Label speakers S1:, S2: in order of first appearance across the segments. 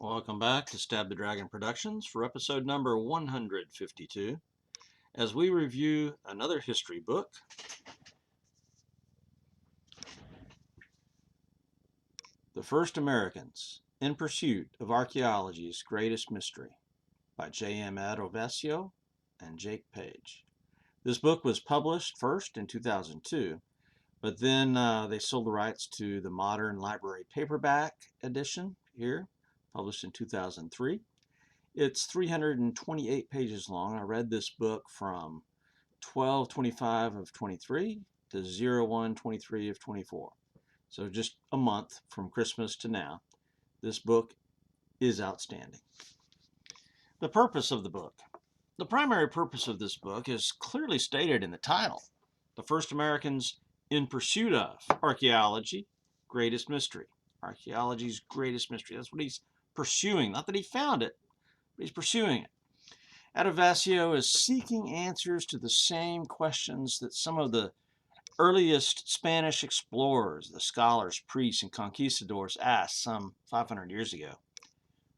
S1: Welcome back to Stab the Dragon Productions for episode number 152 as we review another history book, The First Americans in Pursuit of Archaeology's Greatest Mystery by J.M. Adovasio and Jake Page. This book was published first in 2002, but then they sold the rights to the modern library paperback edition here, published in 2003. It's 328 pages long. I read this book from 12/25 of 23 to 01/23 of 24. So just a month from Christmas to now. This book is outstanding. The purpose of the book. The primary purpose of this book is clearly stated in the title. The First Americans in Pursuit of Archaeology, Greatest Mystery. Archaeology's greatest mystery. That's what he's pursuing. Not that he found it, but he's pursuing it. Adovasio is seeking answers to the same questions that some of the earliest Spanish explorers, the scholars, priests, and conquistadors asked some 500 years ago.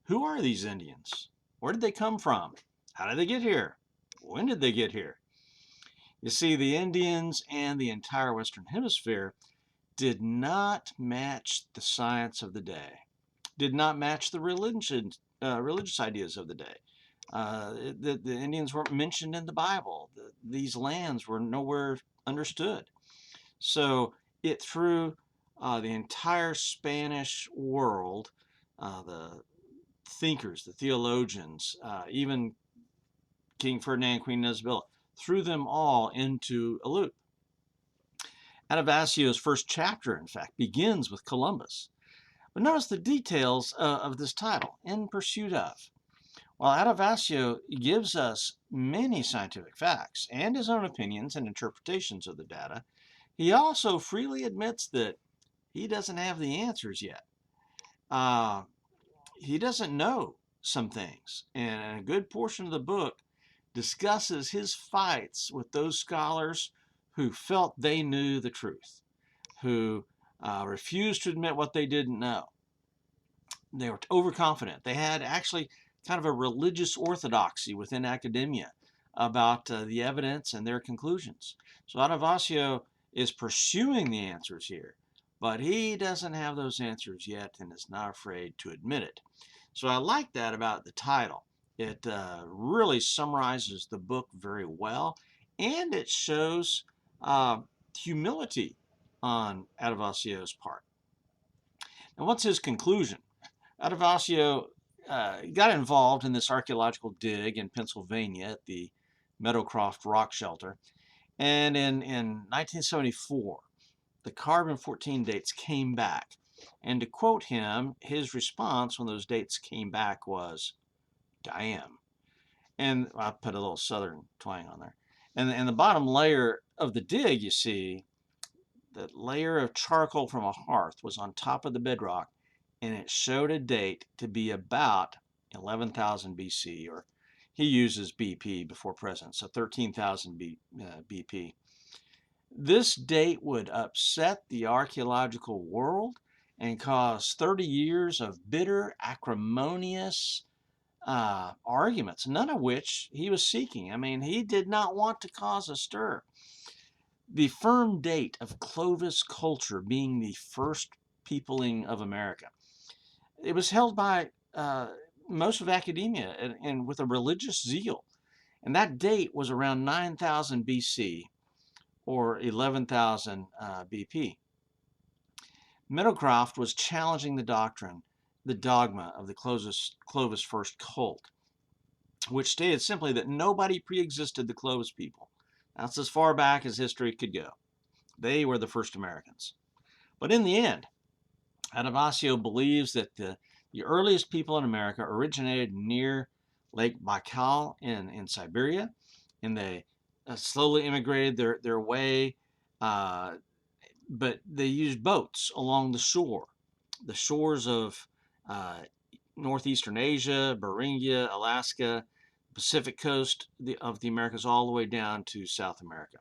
S1: Who are these Indians? Where did they come from? How did they get here? When did they get here? You see, the Indians and the entire Western Hemisphere did not match the science of the day, did not match the religious ideas of the day. The Indians weren't mentioned in the Bible. These lands were nowhere understood. So it threw the entire Spanish world, the thinkers, the theologians, even King Ferdinand and Queen Isabella, threw them all into a loop. Adovasio's first chapter, in fact, begins with Columbus. But notice the details of this title, In Pursuit of. While Adovasio gives us many scientific facts and his own opinions and interpretations of the data, he also freely admits that he doesn't have the answers yet. He doesn't know some things, and a good portion of the book discusses his fights with those scholars who felt they knew the truth, who refused to admit what they didn't know. They were overconfident. They had actually kind of a religious orthodoxy within academia about the evidence and their conclusions. So Adovasio is pursuing the answers here, but he doesn't have those answers yet and is not afraid to admit it. So I like that about the title. It really summarizes the book very well, and it shows humility on Adovasio's part. Now, what's his conclusion? Adovasio got involved in this archaeological dig in Pennsylvania at the Meadowcroft Rockshelter, and in 1974, the carbon-14 dates came back. And to quote him, his response when those dates came back was, "Damn." And I put a little southern twang on there. And the bottom layer of the dig, you see, the layer of charcoal from a hearth was on top of the bedrock, and it showed a date to be about 11,000 BC, or he uses BP before present, so 13,000 BP. This date would upset the archaeological world and cause 30 years of bitter, acrimonious arguments, none of which he was seeking. I mean, he did not want to cause a stir. The firm date of Clovis culture being the first peopling of America, it was held by most of academia and with a religious zeal. And that date was around 9,000 BC or 11,000 BP. Meadowcroft was challenging the doctrine, the dogma of the Clovis First cult, which stated simply that nobody pre-existed the Clovis people. That's as far back as history could go. They were the first Americans. But in the end, Adovasio believes that the earliest people in America originated near Lake Baikal in Siberia, and they slowly immigrated their way, but they used boats along the shores of northeastern Asia, Beringia, Alaska, Pacific coast of the Americas, all the way down to South America.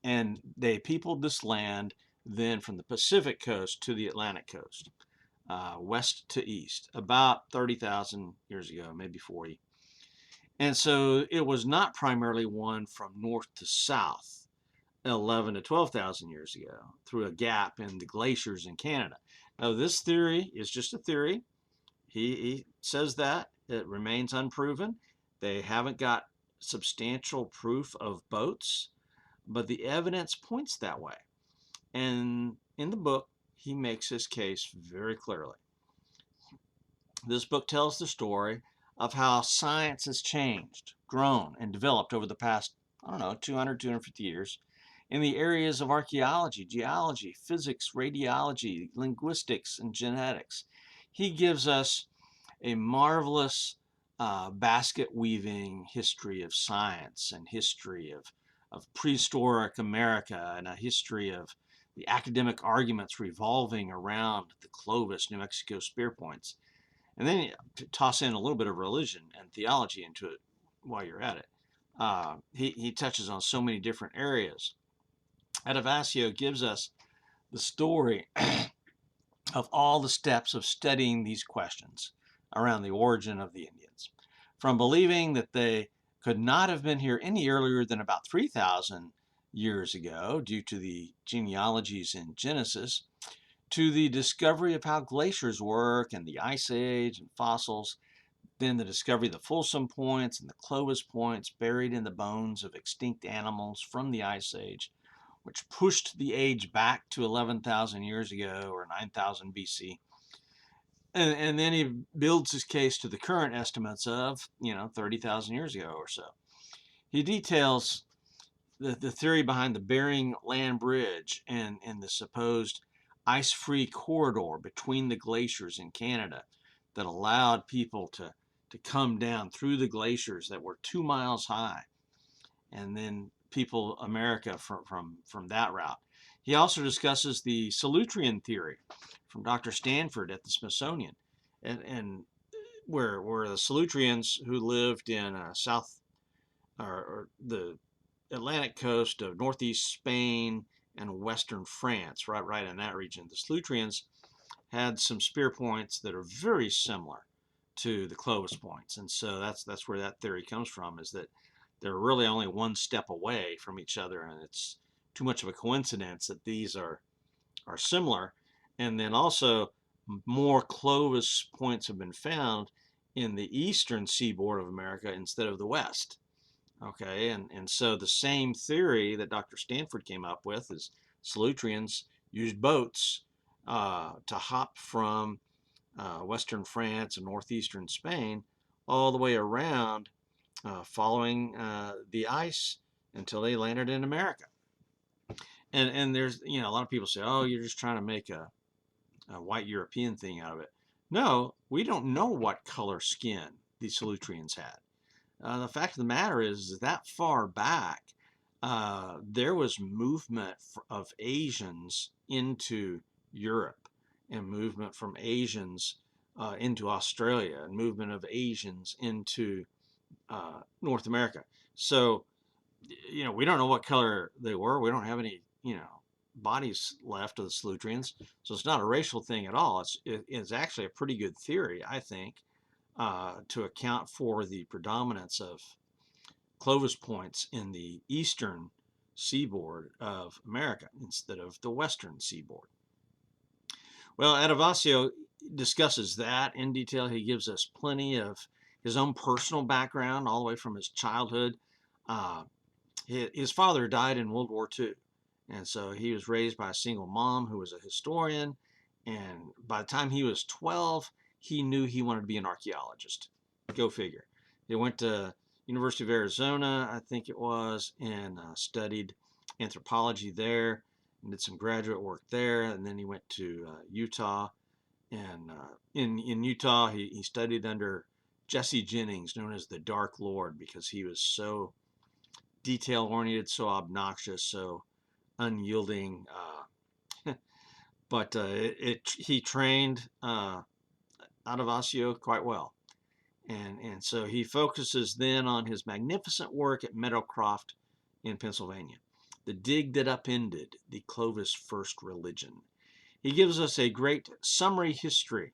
S1: And they peopled this land then from the Pacific coast to the Atlantic coast. west to east, about 30,000 years ago, maybe 40. And so it was not primarily one from north to south, 11 to 12,000 years ago, through a gap in the glaciers in Canada. Now, this theory is just a theory. He says that it remains unproven. They haven't got substantial proof of boats, but the evidence points that way. And in the book, he makes his case very clearly. This book tells the story of how science has changed, grown, and developed over the past, I don't know, 200, 250 years in the areas of archaeology, geology, physics, radiology, linguistics, and genetics. He gives us a marvelous basket weaving history of science and history of prehistoric America and a history of the academic arguments revolving around the Clovis, New Mexico spear points. And then you toss in a little bit of religion and theology into it while you're at it. He touches on so many different areas. Adovasio gives us the story of all the steps of studying these questions around the origin of the Indians, from believing that they could not have been here any earlier than about 3,000 years ago due to the genealogies in Genesis, to the discovery of how glaciers work and the Ice Age and fossils, then the discovery of the Folsom Points and the Clovis Points buried in the bones of extinct animals from the Ice Age, which pushed the age back to 11,000 years ago or 9,000 BC. And then he builds his case to the current estimates of, 30,000 years ago or so. He details the theory behind the Bering Land Bridge and the supposed ice-free corridor between the glaciers in Canada that allowed people to come down through the glaciers that were 2 miles high, and then people America from that route. He also discusses the Solutrean theory from Dr. Stanford at the Smithsonian, and where the Solutreans who lived in south or the Atlantic coast of northeast Spain and western France, right in that region. The Solutreans had some spear points that are very similar to the Clovis points, and so that's where that theory comes from, is that they're really only one step away from each other, and it's too much of a coincidence that these are similar. And then also more Clovis points have been found in the eastern seaboard of America instead of the west. Okay, and so the same theory that Dr. Stanford came up with is Solutreans used boats to hop from western France and northeastern Spain all the way around, following the ice until they landed in America. And there's, a lot of people say, oh, you're just trying to make a white European thing out of it. No, we don't know what color skin the Solutreans had. The fact of the matter is that far back, there was movement of Asians into Europe, and movement from Asians into Australia, and movement of Asians into North America. So, we don't know what color they were. We don't have any, bodies left of the Solutreans. So it's not a racial thing at all. It's actually a pretty good theory, I think, to account for the predominance of Clovis points in the eastern seaboard of America instead of the western seaboard. Well, Adovasio discusses that in detail. He gives us plenty of his own personal background, all the way from his childhood. His father died in World War II, and so he was raised by a single mom who was a historian. And by the time he was 12, he knew he wanted to be an archaeologist. Go figure. He went to University of Arizona, I think it was, and studied anthropology there, and did some graduate work there. And then he went to Utah, and in Utah he studied under Jesse Jennings, known as the Dark Lord, because he was so detail oriented, so obnoxious, so unyielding. But he trained Adovasio quite well. And so he focuses then on his magnificent work at Meadowcroft in Pennsylvania, the dig that upended the Clovis First religion. He gives us a great summary history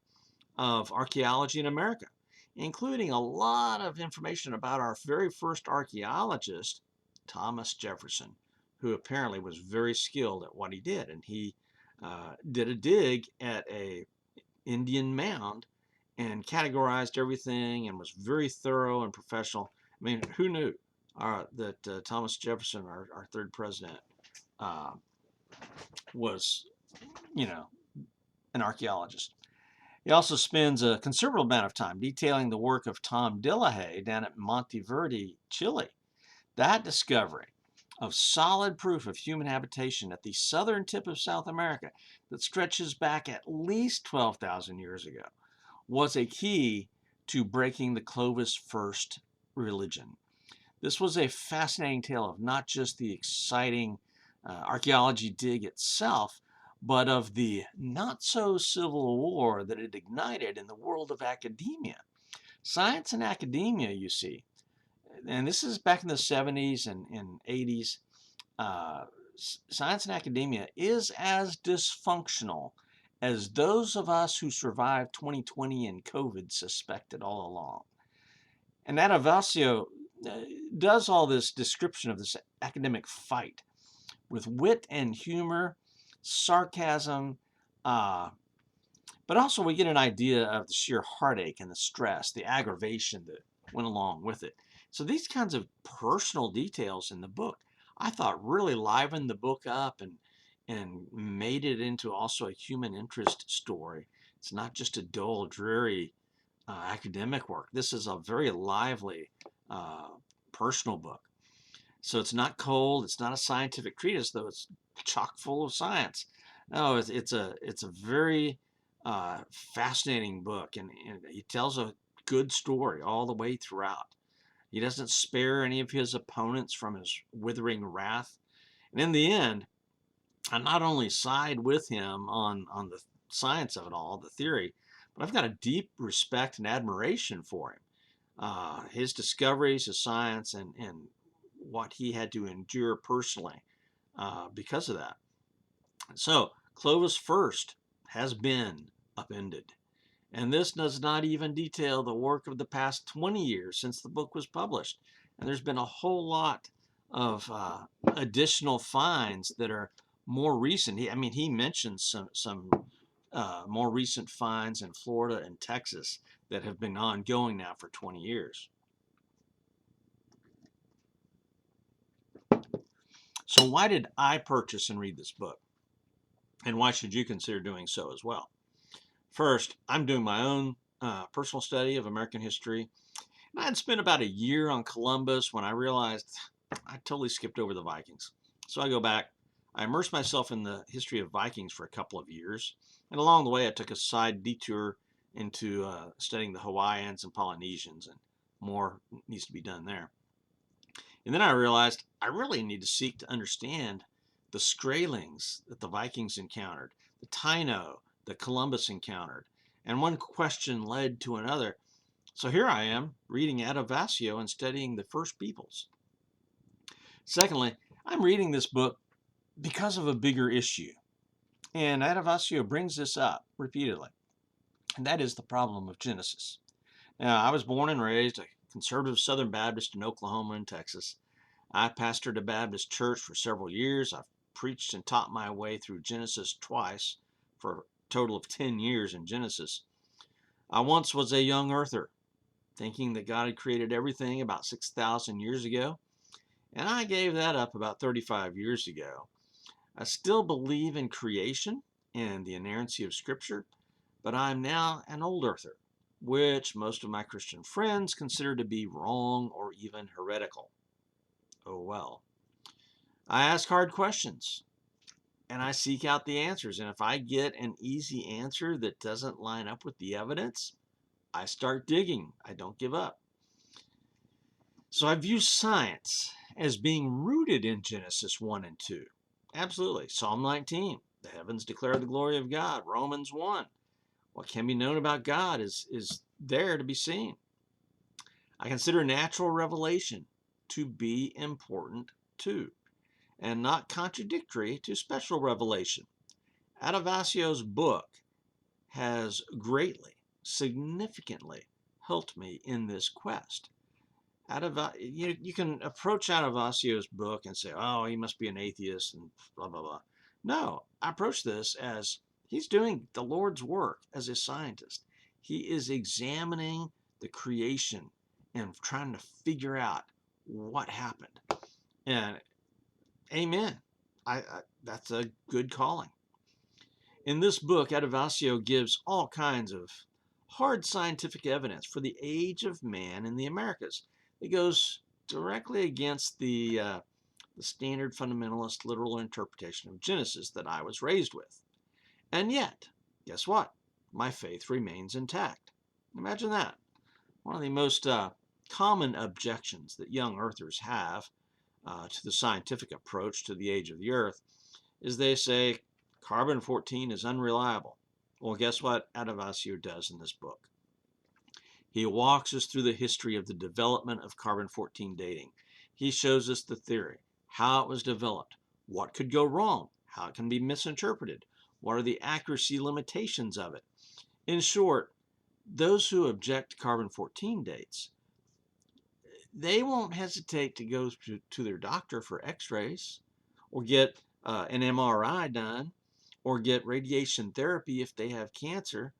S1: of archaeology in America, including a lot of information about our very first archaeologist, Thomas Jefferson, who apparently was very skilled at what he did. And he did a dig at a Indian mound and categorized everything and was very thorough and professional. I mean, who knew that Thomas Jefferson, our third president, uh, was, you know, an archaeologist. He also spends a considerable amount of time detailing the work of Tom Dillahay down at Monteverde, Chile. That discovery of solid proof of human habitation at the southern tip of South America that stretches back at least 12,000 years ago was a key to breaking the Clovis First religion. This was a fascinating tale of not just the exciting archaeology dig itself, but of the not-so-civil war that it ignited in the world of academia. Science and academia, you see, and this is back in the 70s and 80s, science and academia is as dysfunctional as those of us who survived 2020 and COVID suspected all along. And Adovasio does all this description of this academic fight with wit and humor, sarcasm, but also we get an idea of the sheer heartache and the stress, the aggravation that went along with it. So these kinds of personal details in the book, I thought really livened the book up and made it into also a human interest story. It's not just a dull, dreary academic work. This is a very lively personal book. So it's not cold. It's not a scientific treatise, though it's chock full of science. No, it's a very fascinating book, and he tells a good story all the way throughout. He doesn't spare any of his opponents from his withering wrath. And in the end, I not only side with him on the science of it all, the theory, but I've got a deep respect and admiration for him. His discoveries, his science, and what he had to endure personally because of that. So, Clovis First has been upended. And this does not even detail the work of the past 20 years since the book was published. And there's been a whole lot of additional finds that are more recent. He mentions some more recent finds in Florida and Texas that have been ongoing now for 20 years. So why did I purchase and read this book? And why should you consider doing so as well? First, I'm doing my own personal study of American history. And I had spent about a year on Columbus when I realized I totally skipped over the Vikings. So I go back, I immersed myself in the history of Vikings for a couple of years. And along the way, I took a side detour into studying the Hawaiians and Polynesians, and more needs to be done there. And then I realized I really need to seek to understand the Skraelings that the Vikings encountered, the Taino that Columbus encountered. And one question led to another. So here I am reading Adovasio and studying the first peoples. Secondly, I'm reading this book because of a bigger issue. And Adovasio brings this up repeatedly. And that is the problem of Genesis. Now, I was born and raised a conservative Southern Baptist in Oklahoma and Texas. I pastored a Baptist church for several years. I've preached and taught my way through Genesis twice for a total of 10 years in Genesis. I once was a young earther, thinking that God had created everything about 6,000 years ago, and I gave that up about 35 years ago. I still believe in creation and the inerrancy of Scripture, but I'm now an old earther, which most of my Christian friends consider to be wrong or even heretical. Oh well. I ask hard questions, and I seek out the answers, and if I get an easy answer that doesn't line up with the evidence, I start digging. I don't give up. So I view science as being rooted in Genesis 1 and 2. Absolutely. Psalm 19, the heavens declare the glory of God. Romans 1, what can be known about God is there to be seen. I consider natural revelation to be important too, and not contradictory to special revelation. Adovassio's book has greatly, significantly helped me in this quest. You can approach Adovasio's book and say, oh, he must be an atheist and blah, blah, blah. No, I approach this as he's doing the Lord's work as a scientist. He is examining the creation and trying to figure out what happened. And amen. That's a good calling. In this book, Adovasio gives all kinds of hard scientific evidence for the age of man in the Americas. It goes directly against the standard fundamentalist literal interpretation of Genesis that I was raised with. And yet, guess what? My faith remains intact. Imagine that. One of the most common objections that young earthers have to the scientific approach to the age of the earth is they say carbon-14 is unreliable. Well, guess what Adovasio does in this book? He walks us through the history of the development of carbon-14 dating. He shows us the theory, how it was developed, what could go wrong, how it can be misinterpreted, what are the accuracy limitations of it. In short, those who object to carbon-14 dates, they won't hesitate to go to their doctor for x-rays or get an MRI done or get radiation therapy if they have cancer,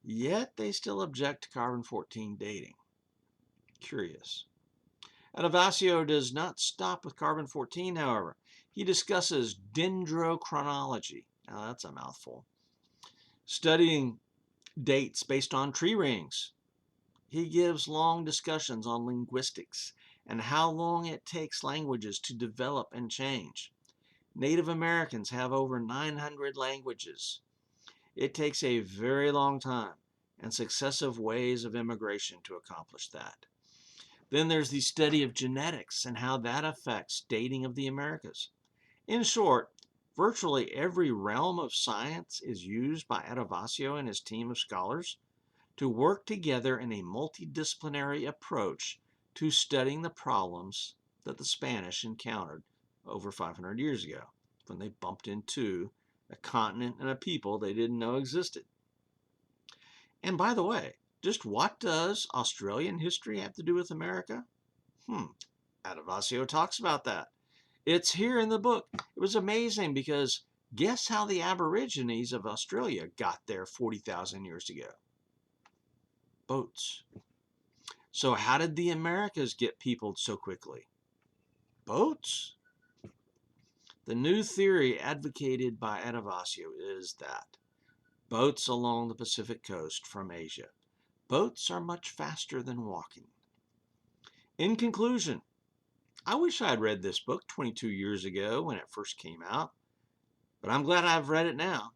S1: yet they still object to carbon-14 dating. Curious. Adovasio does not stop with carbon-14, however. He discusses dendrochronology. Now that's a mouthful. Studying dates based on tree rings. He gives long discussions on linguistics and how long it takes languages to develop and change. Native Americans have over 900 languages. It takes a very long time and successive ways of immigration to accomplish that. Then there's the study of genetics and how that affects dating of the Americas. In short, virtually every realm of science is used by Adovasio and his team of scholars to work together in a multidisciplinary approach to studying the problems that the Spanish encountered over 500 years ago when they bumped into a continent and a people they didn't know existed. And by the way, just what does Australian history have to do with America? Adovasio talks about that. It's here in the book. It was amazing because guess how the Aborigines of Australia got there 40,000 years ago? Boats. So how did the Americas get peopled so quickly? Boats. The new theory advocated by Adovasio is that boats along the Pacific coast from Asia. Boats are much faster than walking. In conclusion, I wish I had read this book 22 years ago when it first came out, but I'm glad I've read it now.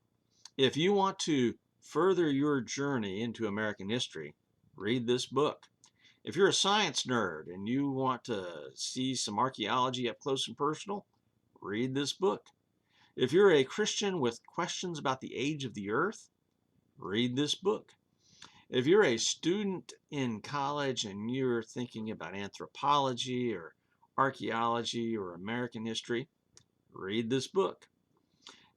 S1: If you want to further your journey into American history, read this book. If you're a science nerd and you want to see some archaeology up close and personal, read this book. If you're a Christian with questions about the age of the earth, read this book. If you're a student in college and you're thinking about anthropology or archaeology or American history, read this book.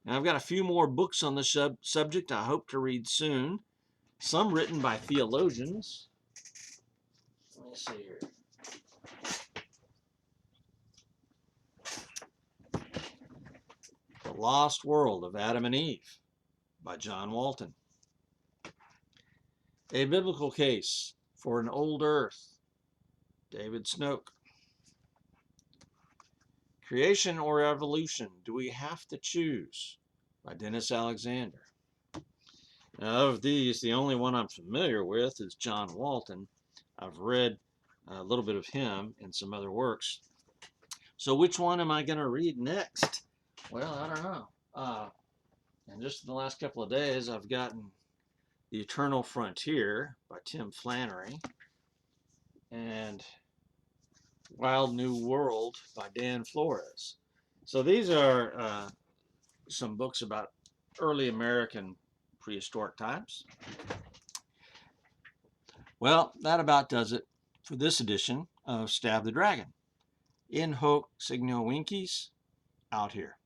S1: Now, I've got a few more books on the subject I hope to read soon, some written by theologians. Let me see here. The Lost World of Adam and Eve by John Walton. A Biblical Case for an Old Earth, David Snoke. Creation or Evolution, Do We Have to Choose? By Dennis Alexander. Now, of these, the only one I'm familiar with is John Walton. I've read a little bit of him in some other works. So which one am I going to read next? Well, I don't know. And just in the last couple of days, I've gotten The Eternal Frontier by Tim Flannery and Wild New World by Dan Flores. So these are some books about early American prehistoric times. Well, that about does it for this edition of Stab the Dragon. In hoc signo vinces, out here.